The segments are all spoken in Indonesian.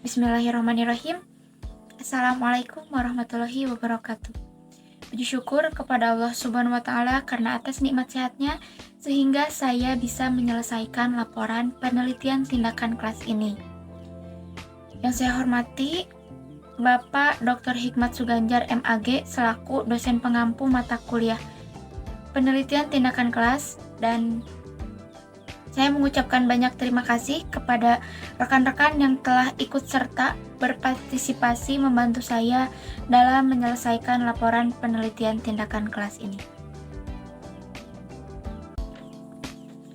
Bismillahirrahmanirrahim. Assalamualaikum warahmatullahi wabarakatuh. Puji syukur kepada Allah Subhanahu wa Ta'ala karena atas nikmat sehatnya, sehingga saya bisa menyelesaikan laporan penelitian tindakan kelas ini. Yang saya hormati, Bapak Dr. Hikmat Suganjar MAG selaku dosen pengampu mata kuliah penelitian tindakan kelas, dan saya mengucapkan banyak terima kasih kepada rekan-rekan yang telah ikut serta berpartisipasi membantu saya dalam menyelesaikan laporan penelitian tindakan kelas ini.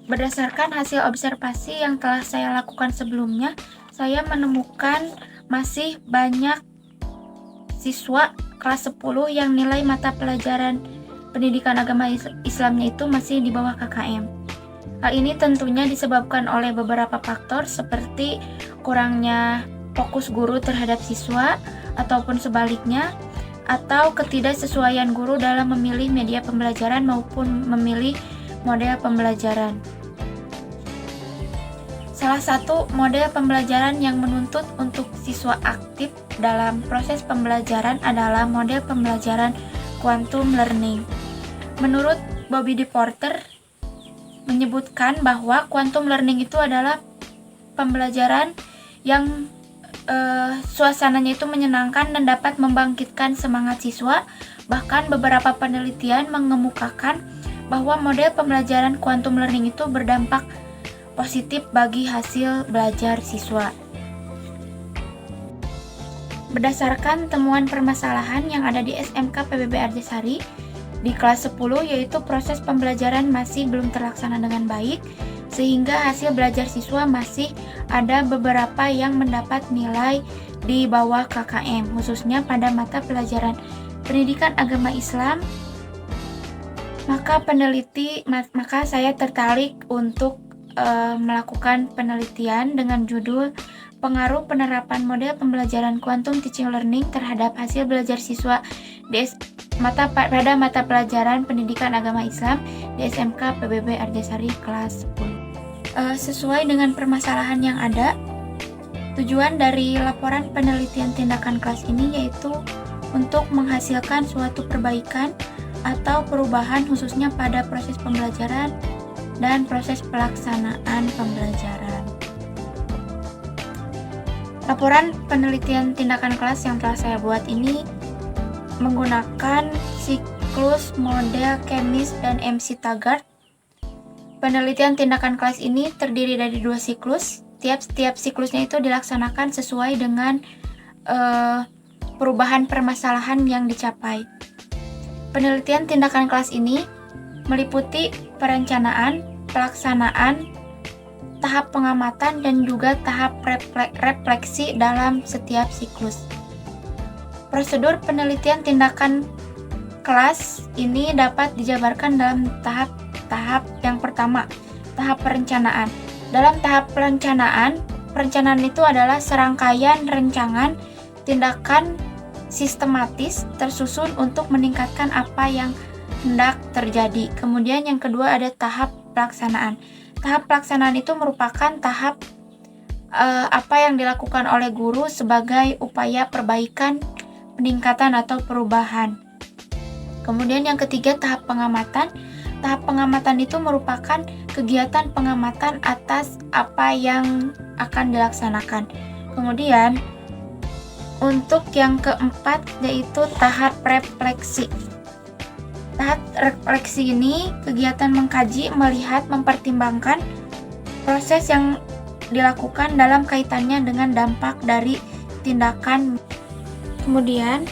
Berdasarkan hasil observasi yang telah saya lakukan sebelumnya, saya menemukan masih banyak siswa kelas 10 yang nilai mata pelajaran pendidikan agama Islamnya itu masih di bawah KKM. Hal ini tentunya disebabkan oleh beberapa faktor seperti kurangnya fokus guru terhadap siswa, ataupun sebaliknya, atau ketidaksesuaian guru dalam memilih media pembelajaran maupun memilih model pembelajaran. Salah satu model pembelajaran yang menuntut untuk siswa aktif dalam proses pembelajaran adalah model pembelajaran quantum learning. Menurut Bobby D. Porter, menyebutkan bahwa quantum learning itu adalah pembelajaran yang suasananya itu menyenangkan dan dapat membangkitkan semangat siswa. Bahkan beberapa penelitian mengemukakan bahwa model pembelajaran quantum learning itu berdampak positif bagi hasil belajar siswa. Berdasarkan temuan permasalahan yang ada di SMK PBB Arjasari, di kelas 10, yaitu proses pembelajaran masih belum terlaksana dengan baik, sehingga hasil belajar siswa masih ada beberapa yang mendapat nilai di bawah KKM, khususnya pada mata pelajaran pendidikan agama Islam. Maka saya tertarik untuk melakukan penelitian dengan judul pengaruh penerapan model pembelajaran quantum teaching learning terhadap hasil belajar siswa pada mata pelajaran pendidikan agama Islam di SMK PBB Arjasari kelas 10. Sesuai dengan permasalahan yang ada, tujuan dari laporan penelitian tindakan kelas ini yaitu untuk menghasilkan suatu perbaikan atau perubahan khususnya pada proses pembelajaran dan proses pelaksanaan pembelajaran. Laporan penelitian tindakan kelas yang telah saya buat ini menggunakan siklus model Chemis dan MC Taggart. Penelitian tindakan kelas ini terdiri dari 2 siklus. Tiap siklusnya itu dilaksanakan sesuai dengan perubahan permasalahan yang dicapai. Penelitian tindakan kelas ini meliputi perencanaan, pelaksanaan, tahap pengamatan, dan juga tahap refleksi dalam setiap siklus. Prosedur penelitian tindakan kelas ini dapat dijabarkan dalam tahap yang pertama, tahap perencanaan. Dalam tahap perencanaan itu adalah serangkaian rencangan tindakan sistematis tersusun untuk meningkatkan apa yang hendak terjadi. Kemudian yang kedua ada tahap pelaksanaan. Tahap pelaksanaan itu merupakan tahap apa yang dilakukan oleh guru sebagai upaya perbaikan, peningkatan atau perubahan. Kemudian yang ketiga tahap pengamatan. Tahap pengamatan itu merupakan kegiatan pengamatan atas apa yang akan dilaksanakan. Kemudian untuk yang keempat yaitu tahap refleksi. Tahap refleksi ini kegiatan mengkaji, melihat, mempertimbangkan proses yang dilakukan dalam kaitannya dengan dampak dari tindakan. Kemudian,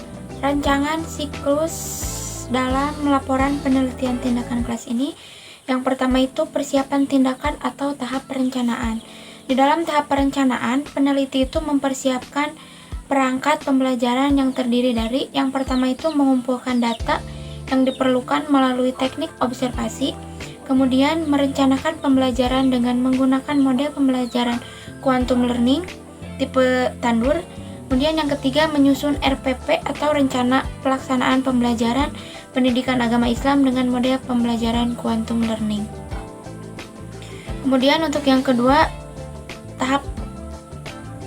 rancangan siklus dalam laporan penelitian tindakan kelas ini, yang pertama itu persiapan tindakan atau tahap perencanaan. Di dalam tahap perencanaan, peneliti itu mempersiapkan perangkat pembelajaran yang terdiri dari, yang pertama itu mengumpulkan data yang diperlukan melalui teknik observasi, kemudian merencanakan pembelajaran dengan menggunakan model pembelajaran quantum learning tipe Tandur. Kemudian yang ketiga menyusun RPP atau rencana pelaksanaan pembelajaran pendidikan agama Islam dengan model pembelajaran quantum learning. Kemudian untuk yang kedua, tahap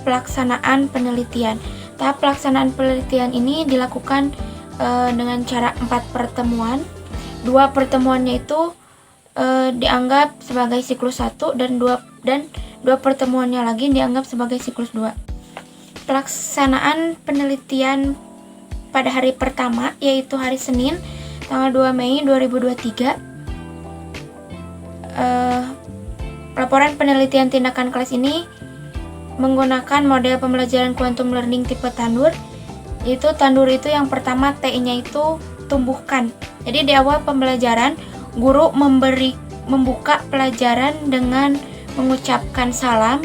pelaksanaan penelitian. Tahap pelaksanaan penelitian ini dilakukan dengan cara 4 pertemuan. 2 pertemuannya itu dianggap sebagai siklus 1 dan 2 pertemuannya lagi dianggap sebagai siklus 2. Pelaksanaan penelitian pada hari pertama yaitu hari Senin tanggal 2 Mei 2023. Laporan penelitian tindakan kelas ini menggunakan model pembelajaran quantum learning tipe tandur. Yaitu tandur itu yang pertama T-nya itu tumbuhkan. Jadi di awal pembelajaran guru membuka pelajaran dengan mengucapkan salam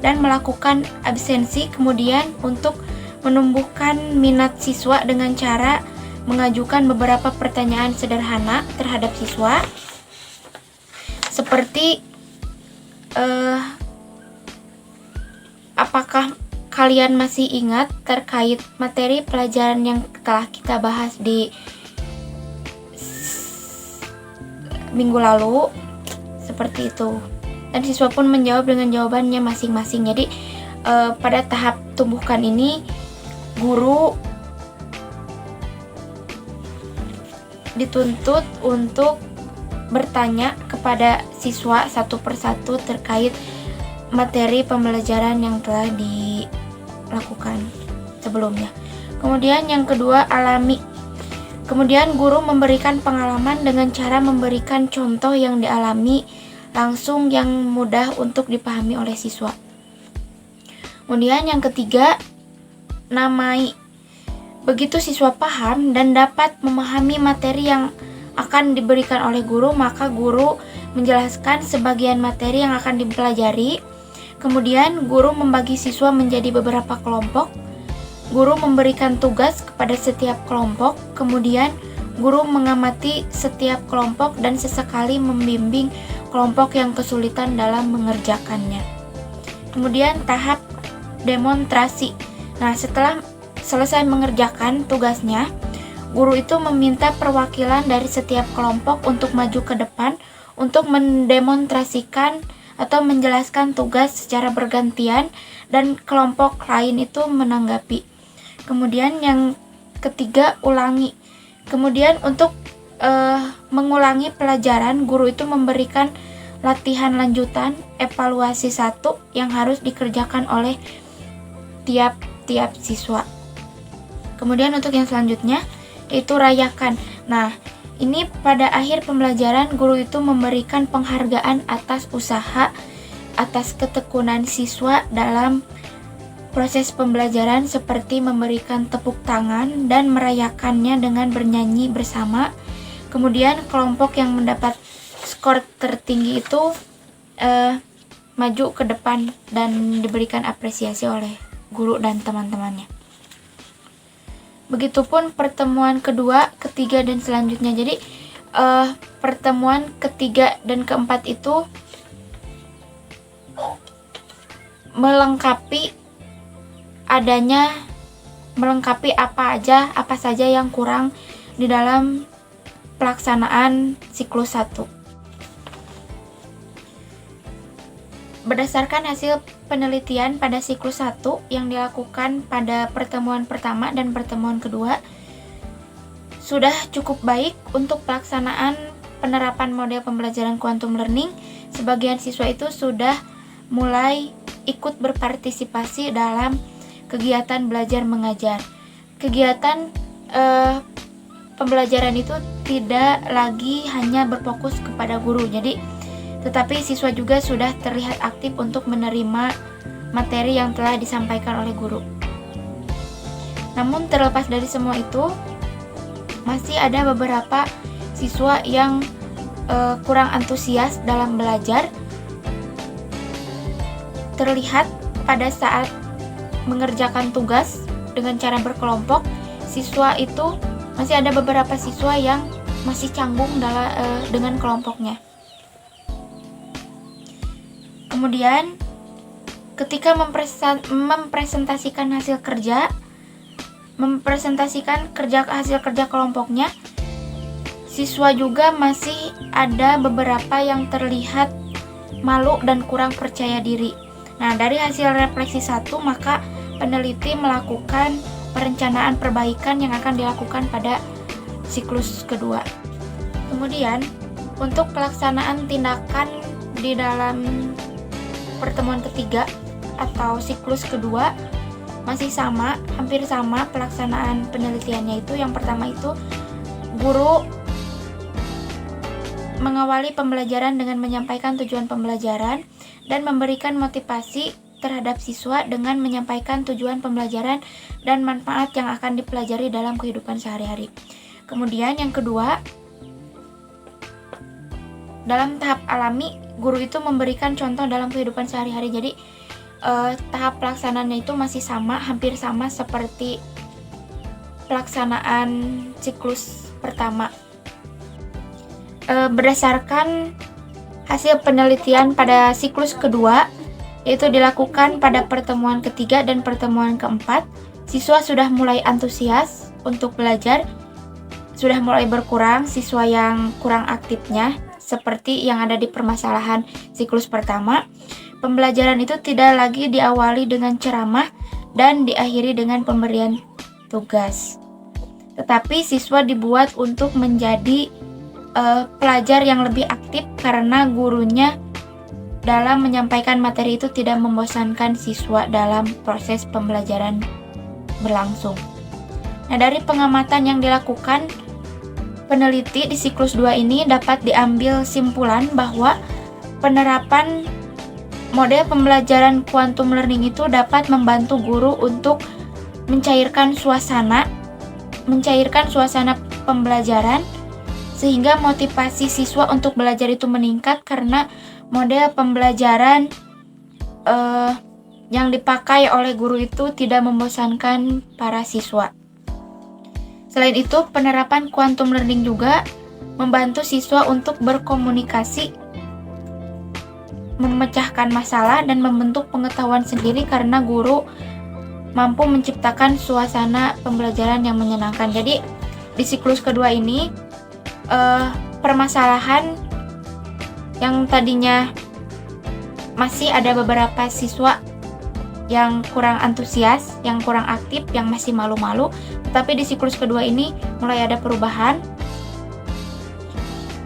dan melakukan absensi, kemudian untuk menumbuhkan minat siswa dengan cara mengajukan beberapa pertanyaan sederhana terhadap siswa seperti apakah kalian masih ingat terkait materi pelajaran yang telah kita bahas di minggu lalu, seperti itu. Dan siswa pun menjawab dengan jawabannya masing-masing. Jadi pada tahap tumbuhkan ini guru dituntut untuk bertanya kepada siswa satu persatu terkait materi pembelajaran yang telah dilakukan sebelumnya. Kemudian yang kedua, alami. Kemudian guru memberikan pengalaman dengan cara memberikan contoh yang dialami langsung yang mudah untuk dipahami oleh siswa. Kemudian yang ketiga, namai. Begitu siswa paham dan dapat memahami materi yang akan diberikan oleh guru, maka guru menjelaskan sebagian materi yang akan dipelajari. Kemudian guru membagi siswa menjadi beberapa kelompok. Guru memberikan tugas kepada setiap kelompok. Kemudian guru mengamati setiap kelompok dan sesekali membimbing kelompok yang kesulitan dalam mengerjakannya. Kemudian tahap demonstrasi. Nah, setelah selesai mengerjakan tugasnya, guru itu meminta perwakilan dari setiap kelompok untuk maju ke depan untuk mendemonstrasikan atau menjelaskan tugas secara bergantian dan kelompok lain itu menanggapi. Kemudian yang ketiga, ulangi. Kemudian untuk mengulangi pelajaran, guru itu memberikan latihan lanjutan evaluasi 1 yang harus dikerjakan oleh tiap siswa. Kemudian untuk yang selanjutnya yaitu rayakan. Nah, ini pada akhir pembelajaran guru itu memberikan penghargaan atas usaha, atas ketekunan siswa dalam proses pembelajaran seperti memberikan tepuk tangan dan merayakannya dengan bernyanyi bersama. Kemudian kelompok yang mendapat skor tertinggi itu maju ke depan dan diberikan apresiasi oleh guru dan teman-temannya. Begitupun pertemuan kedua, ketiga, dan selanjutnya. Jadi pertemuan ketiga dan keempat itu melengkapi apa saja yang kurang di dalam pelaksanaan siklus 1. Berdasarkan hasil penelitian pada siklus 1 yang dilakukan pada pertemuan pertama dan pertemuan kedua, sudah cukup baik untuk pelaksanaan penerapan model pembelajaran quantum learning. Sebagian siswa itu sudah mulai ikut berpartisipasi dalam kegiatan belajar mengajar. Kegiatan pembelajaran itu tidak lagi hanya berfokus kepada guru. Tetapi siswa juga sudah terlihat aktif untuk menerima materi yang telah disampaikan oleh guru. Namun terlepas dari semua itu, masih ada beberapa siswa yang kurang antusias dalam belajar. Terlihat pada saat mengerjakan tugas dengan cara berkelompok, masih ada beberapa siswa yang masih canggung dengan kelompoknya. Kemudian ketika mempresentasikan hasil kerja kelompoknya, siswa juga masih ada beberapa yang terlihat malu dan kurang percaya diri. Nah, dari hasil refleksi 1, maka peneliti melakukan perencanaan perbaikan yang akan dilakukan pada siklus kedua. Kemudian, untuk pelaksanaan tindakan di dalam pertemuan ketiga atau siklus kedua masih sama, hampir sama pelaksanaan penelitiannya itu. Yang pertama itu, guru mengawali pembelajaran dengan menyampaikan tujuan pembelajaran dan memberikan motivasi terhadap siswa dengan menyampaikan tujuan pembelajaran dan manfaat yang akan dipelajari dalam kehidupan sehari-hari. Kemudian yang kedua, dalam tahap alami, guru itu memberikan contoh dalam kehidupan sehari-hari. Jadi tahap pelaksanaannya itu masih sama, hampir sama seperti pelaksanaan siklus pertama. Berdasarkan hasil penelitian pada siklus kedua, yaitu dilakukan pada pertemuan ketiga dan pertemuan keempat, siswa sudah mulai antusias untuk belajar, sudah mulai berkurang siswa yang kurang aktifnya, seperti yang ada di permasalahan siklus pertama. Pembelajaran itu tidak lagi diawali dengan ceramah dan diakhiri dengan pemberian tugas, tetapi siswa dibuat untuk menjadi pelajar yang lebih aktif karena gurunya dalam menyampaikan materi itu tidak membosankan siswa dalam proses pembelajaran berlangsung. Nah, dari pengamatan yang dilakukan peneliti di siklus 2 ini dapat diambil simpulan bahwa penerapan model pembelajaran quantum learning itu dapat membantu guru untuk mencairkan suasana pembelajaran, sehingga motivasi siswa untuk belajar itu meningkat karena model pembelajaran yang dipakai oleh guru itu tidak membosankan para siswa. Selain itu, penerapan quantum learning juga membantu siswa untuk berkomunikasi, memecahkan masalah, dan membentuk pengetahuan sendiri karena guru mampu menciptakan suasana pembelajaran yang menyenangkan. Jadi, di siklus kedua ini, permasalahan yang tadinya masih ada beberapa siswa yang kurang antusias, yang kurang aktif, yang masih malu-malu, tetapi di siklus kedua ini mulai ada perubahan.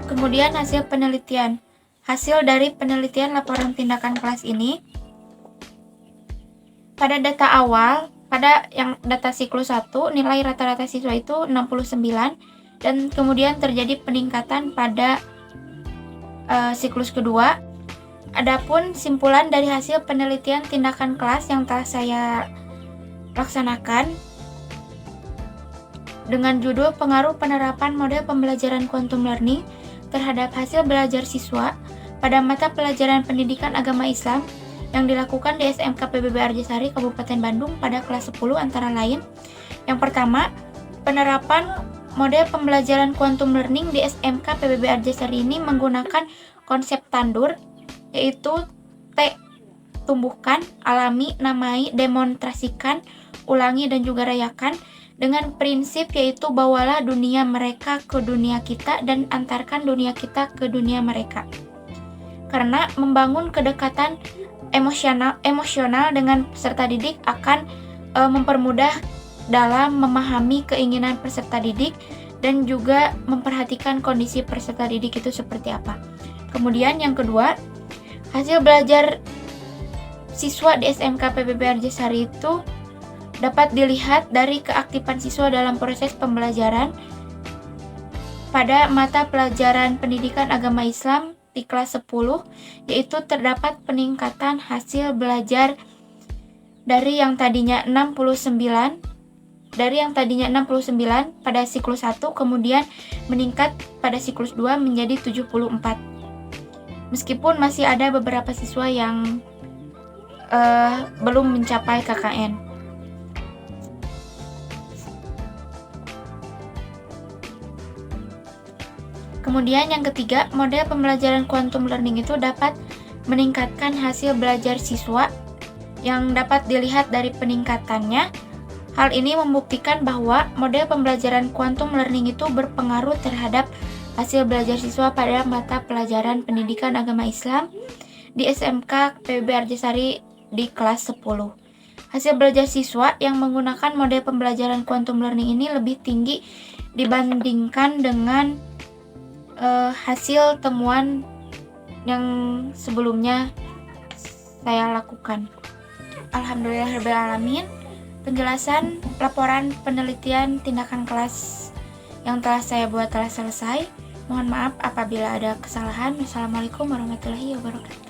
Kemudian hasil penelitian. Hasil dari penelitian laporan tindakan kelas ini, pada data awal, pada yang data siklus 1, nilai rata-rata siswa itu 69, dan kemudian terjadi peningkatan pada siklus kedua. Adapun simpulan dari hasil penelitian tindakan kelas yang telah saya laksanakan dengan judul pengaruh penerapan model pembelajaran quantum learning terhadap hasil belajar siswa pada mata pelajaran pendidikan agama Islam yang dilakukan di SMK PBB Arjasari Kabupaten Bandung pada kelas 10 antara lain. Yang pertama, penerapan model pembelajaran quantum learning di SMK PBB Arjasari ini menggunakan konsep tandur, yaitu T, tumbuhkan, alami, namai, demonstrasikan, ulangi, dan juga rayakan, dengan prinsip yaitu bawalah dunia mereka ke dunia kita dan antarkan dunia kita ke dunia mereka. Karena membangun kedekatan emosional dengan peserta didik akan mempermudah dalam memahami keinginan peserta didik dan juga memperhatikan kondisi peserta didik itu seperti apa. Kemudian yang kedua, hasil belajar siswa di SMK PBB Arjasari itu dapat dilihat dari keaktifan siswa dalam proses pembelajaran pada mata pelajaran pendidikan agama Islam di kelas 10, yaitu terdapat peningkatan hasil belajar dari yang tadinya 69 pada siklus 1 kemudian meningkat pada siklus 2 menjadi 74. Meskipun masih ada beberapa siswa yang belum mencapai KKN. Kemudian yang ketiga, model pembelajaran quantum learning itu dapat meningkatkan hasil belajar siswa yang dapat dilihat dari peningkatannya. Hal ini membuktikan bahwa model pembelajaran quantum learning itu berpengaruh terhadap hasil belajar siswa pada mata pelajaran pendidikan agama Islam di SMK PBB Arjasari di kelas 10. Hasil belajar siswa yang menggunakan model pembelajaran quantum learning ini lebih tinggi dibandingkan dengan hasil temuan yang sebelumnya saya lakukan. Alhamdulillahirrahmanirrahim. Penjelasan laporan penelitian tindakan kelas yang telah saya buat telah selesai. Mohon maaf apabila ada kesalahan. Wassalamualaikum warahmatullahi wabarakatuh.